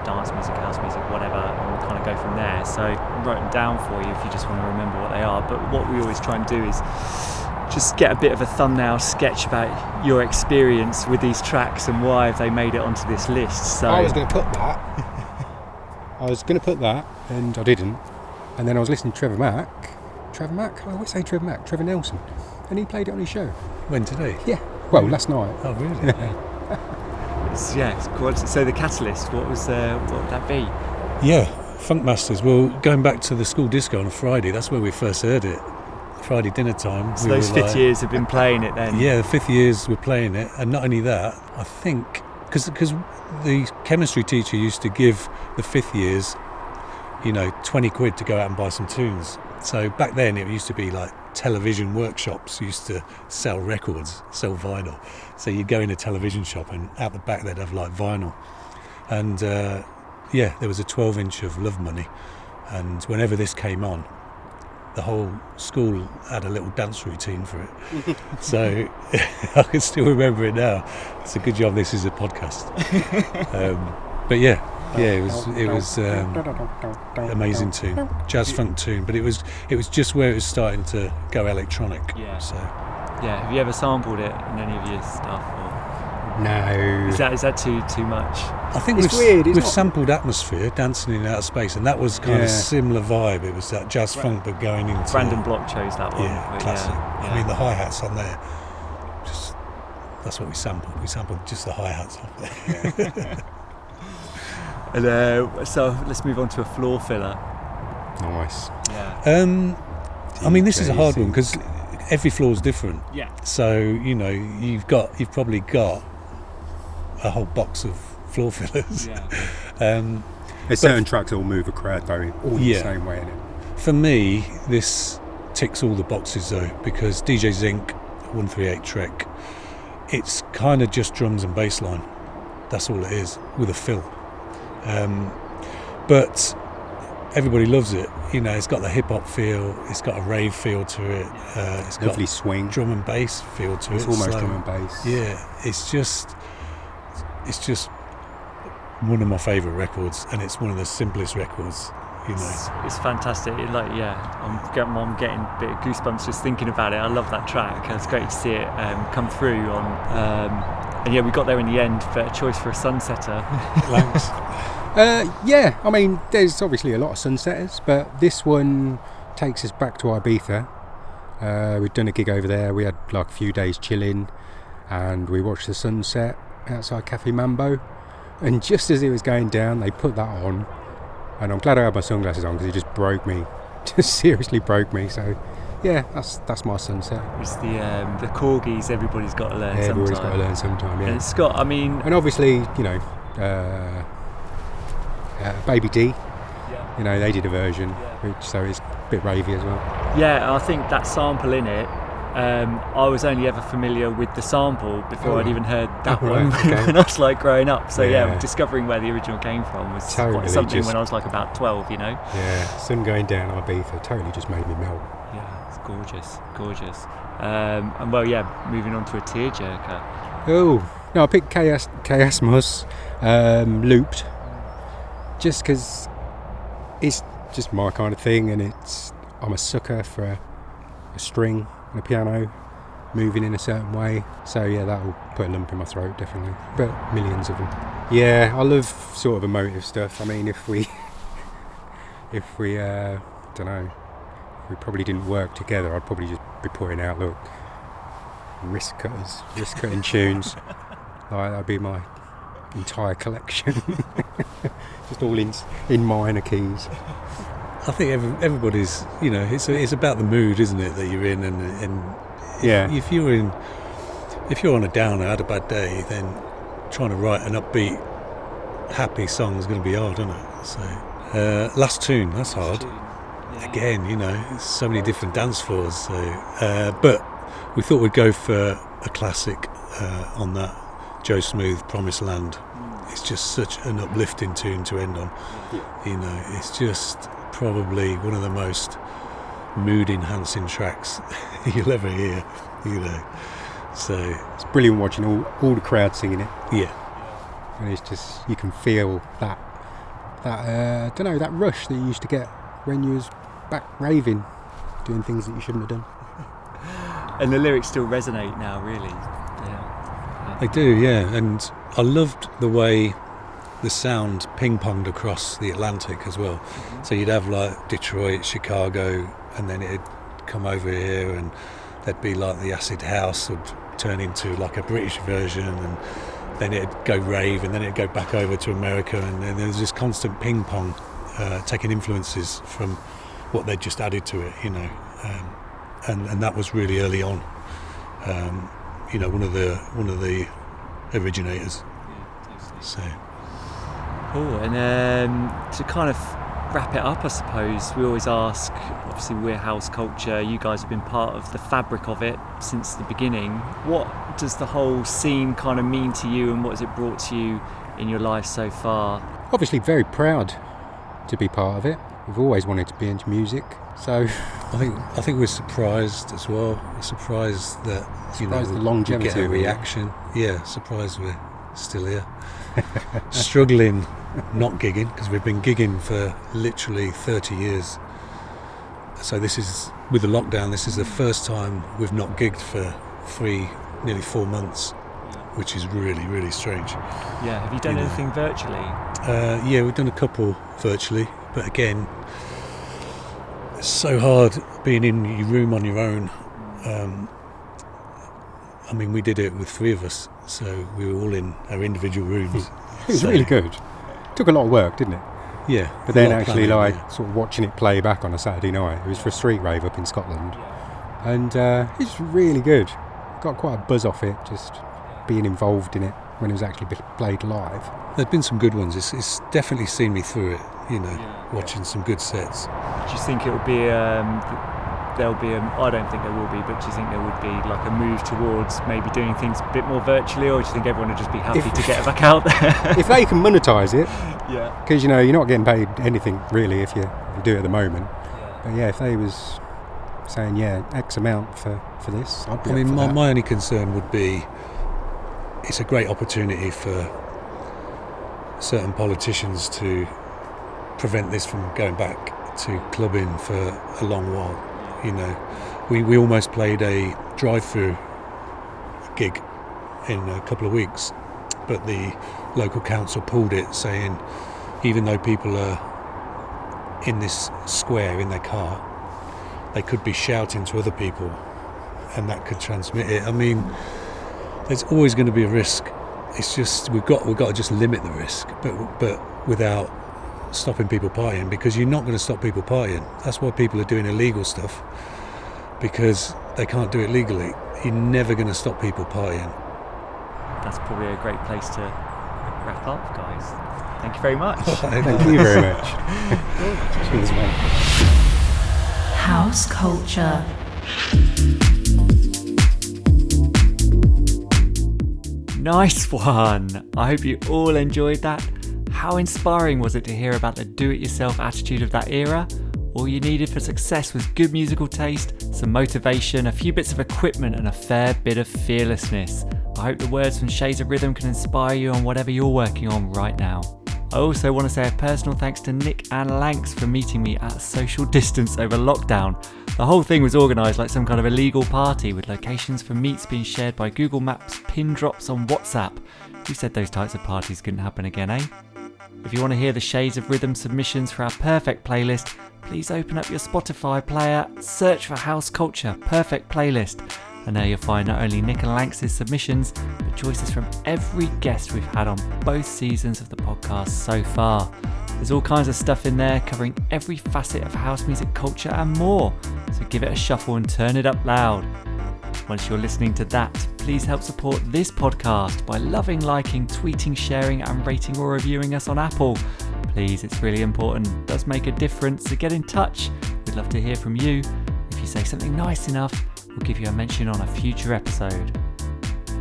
dance music, house music, whatever, and we'll kind of go from there. So I wrote them down for you if you just want to remember what they are. But what we always try and do is just get a bit of a thumbnail sketch about your experience with these tracks and why have they made it onto this list. So I was going to put that, and I didn't. And then I was listening to Trevor Mack. I always say Trevor Mack, Trevor Nelson. And he played it on his show. When, today? Yeah. Well, last night. Oh, really? it's quality. So the catalyst, what would that be? Yeah, Funk Masters. Well, going back to the school disco on a Friday, that's where we first heard it. Friday dinner time. So those 5th years have been playing it then? Yeah, the 5th years we're playing it. And not only that, I think, because the chemistry teacher used to give the 5th years, 20 quid to go out and buy some tunes. So back then it used to be like television workshops used to sell records, sell vinyl. So you'd go in a television shop and out the back they'd have like vinyl. And there was a 12-inch of Love Money. And whenever this came on, the whole school had a little dance routine for it. So I can still remember it now. It's a good job this is a podcast. But it was amazing tune, jazz funk tune. But it was just where it was starting to go electronic. Yeah. So have you ever sampled it in any of your stuff? Or? No. Is that too much? I think we've sampled Atmosphere, Dancing in Outer Space, and that was kind of similar vibe. It was that jazz funk, but going into Brandon Block chose that one. Yeah, classic. Yeah. I mean, the hi-hats on there, that's what we sampled. We sampled just the hi-hats off there. And so let's move on to a floor filler. Nice. Yeah. I mean, this is a hard one because every floor is different. Yeah. So you've probably got a whole box of floor fillers. Yeah. There's certain tracks that will move a crowd though, all the same way, innit? For me, this ticks all the boxes though, because DJ Zinc 138 Trek, it's kind of just drums and bass line. That's all it is, with a fill. But everybody loves it. It's got the hip hop feel, it's got a rave feel to it. It's lovely got swing, drum and bass feel to it. It's almost drum and bass. Yeah, it's just one of my favourite records, and it's one of the simplest records. It's fantastic. I'm getting a bit of goosebumps just thinking about it. I love that track. It's great to see it come through on. And we got there in the end. But a choice for a sunsetter. Thanks. I mean, there's obviously a lot of sunsetters, but this one takes us back to Ibiza. We'd done a gig over there. We had like a few days chilling, and we watched the sunset outside Cafe Mambo. And just as it was going down, they put that on. And I'm glad I had my sunglasses on because it just broke me. Just seriously broke me. So, that's my sunset. It's the corgis everybody's got to learn sometime. Everybody's got to learn sometime, yeah. And it's got, And obviously, Baby D, they did a version, so it's a bit ravey as well. Yeah, I think that sample in it, I was only ever familiar with the sample before I'd even heard that one when I was like growing up. So discovering where the original came from was quite something when I was like about 12, Yeah, sun going down Ibiza totally just made me melt. Yeah, it's gorgeous. Moving on to a tearjerker. Oh, no, I picked Chiasmus, Looped, just because it's just my kind of thing, and I'm a sucker for a string and a piano moving in a certain way, so that will put a lump in my throat, definitely, but millions of them. I love sort of emotive stuff. I mean, if we don't know, if we probably didn't work together, I'd probably just be putting out wrist cutting tunes. That'd be my entire collection. Just all in minor keys. I think everybody's, it's about the mood, isn't it, that you're in, and if you're on a downer, had a bad day, then trying to write an upbeat, happy song is going to be hard, isn't it? So, Last Tune, that's hard. again, you know, there's so many different dance floors. So, but we thought we'd go for a classic on that. Joe Smooth, Promised Land. It's just such an uplifting tune to end on. You know, it's just probably one of the most mood-enhancing tracks you'll ever hear. You know, so it's brilliant watching all the crowd singing it. Yeah, and it's just, you can feel that I don't know, that rush that you used to get when you was back raving, doing things that you shouldn't have done. And the lyrics still resonate now, really. They do, yeah. And I loved the way the sound ping-ponged across the Atlantic as well. So you'd have like Detroit, Chicago, and then it'd come over here, and there'd be like the acid house would turn into like a British version, and then it'd go rave, and then it'd go back over to America, and then there was this constant ping-pong, taking influences from what they'd just added to it, you know. And that was really early on. You know, one of the originators. So cool. And to kind of wrap it up, I suppose, we always ask, obviously we're house culture, you guys have been part of the fabric of it since the beginning. What does the whole scene kind of mean to you, and what has it brought to you in your life so far? Obviously very proud to be part of it. We've always wanted to be into music, so I think we're surprised as well. We're surprised that the longevity, we get a reaction. Yeah, surprised we're still here. Struggling not gigging, because we've been gigging for literally 30 years. So this is, with the lockdown, this is the first time we've not gigged for nearly 4 months, which is really, really strange. Yeah, have you done anything virtually? Yeah, we've done a couple virtually, but again, it's so hard being in your room on your own. I mean, we did it with 3 of us, so we were all in our individual rooms. It was really good. Took a lot of work, didn't it? Yeah. But then actually, sort of watching it play back on a Saturday night, it was for a street rave up in Scotland, and it's really good. Got quite a buzz off it, just being involved in it when it was actually played live. There've been some good ones. It's definitely seen me through it, you know, watching some good sets. Do you think it will be there'll be I don't think there will be, but do you think there would be like a move towards maybe doing things a bit more virtually, or do you think everyone would just be happy to get back out there? If they can monetize it, yeah, because you know, you're not getting paid anything really if you do it at the moment. But yeah, if they was saying X amount for this, I'd be I mean, up for that. my only concern would be it's a great opportunity for certain politicians to prevent this from going back to clubbing for a long while. You know, we almost played a drive-through gig in a couple of weeks, but the local council pulled it, saying even though people are in this square in their car, they could be shouting to other people, and that could transmit it. I mean, there's always going to be a risk. It's just we've got to just limit the risk, but without stopping people partying, because you're not going to stop people partying. That's why people are doing illegal stuff, because they can't do it legally. You're never going to stop people partying. That's probably a great place to wrap up, guys. Thank you very much. Thank you very much. Cheers, mate. House culture. Nice one. I hope you all enjoyed that. How inspiring was it to hear about the do-it-yourself attitude of that era? All you needed for success was good musical taste, some motivation, a few bits of equipment, and a fair bit of fearlessness. I hope the words from Shades of Rhythm can inspire you on whatever you're working on right now. I also want to say a personal thanks to Nick and Lanx for meeting me at a social distance over lockdown. The whole thing was organised like some kind of illegal party, with locations for meets being shared by Google Maps, pin drops on WhatsApp. Who said those types of parties couldn't happen again, eh? If you want to hear the Shades of Rhythm submissions for our Perfect playlist, please open up your Spotify player, search for House Culture Perfect Playlist, and there you'll find not only Nick and Lanx's submissions, but choices from every guest we've had on both seasons of the podcast so far. There's all kinds of stuff in there covering every facet of house music culture and more, so give it a shuffle and turn it up loud. Once you're listening to that, please help support this podcast by loving, liking, tweeting, sharing and rating or reviewing us on Apple. Please, it's really important. It does make a difference, so get in touch with We'd love to hear from you. If you say something nice enough, we'll give you a mention on a future episode.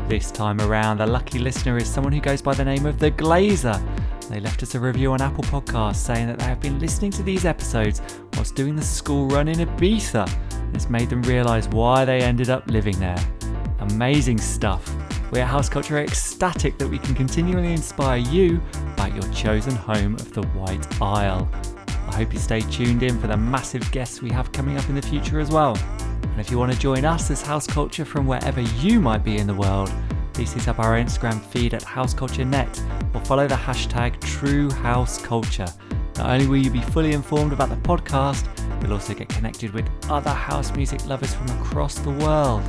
This time around, the lucky listener is someone who goes by the name of The Glazer. They left us a review on Apple Podcasts saying that they have been listening to these episodes whilst doing the school run in Ibiza. It's made them realise why they ended up living there. Amazing stuff. We at House Culture are ecstatic that we can continually inspire you about your chosen home of the White Isle. I hope you stay tuned in for the massive guests we have coming up in the future as well. And if you want to join us as House Culture from wherever you might be in the world, please hit up our Instagram feed at HouseCultureNet or follow the hashtag #TrueHouseCulture. Not only will you be fully informed about the podcast, you'll also get connected with other house music lovers from across the world.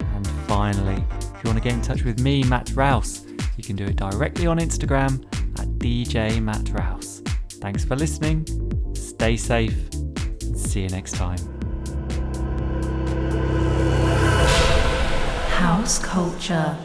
And finally, if you want to get in touch with me, Matt Rouse, you can do it directly on Instagram at DJ Matt Rouse. Thanks for listening, stay safe, and see you next time. House Culture.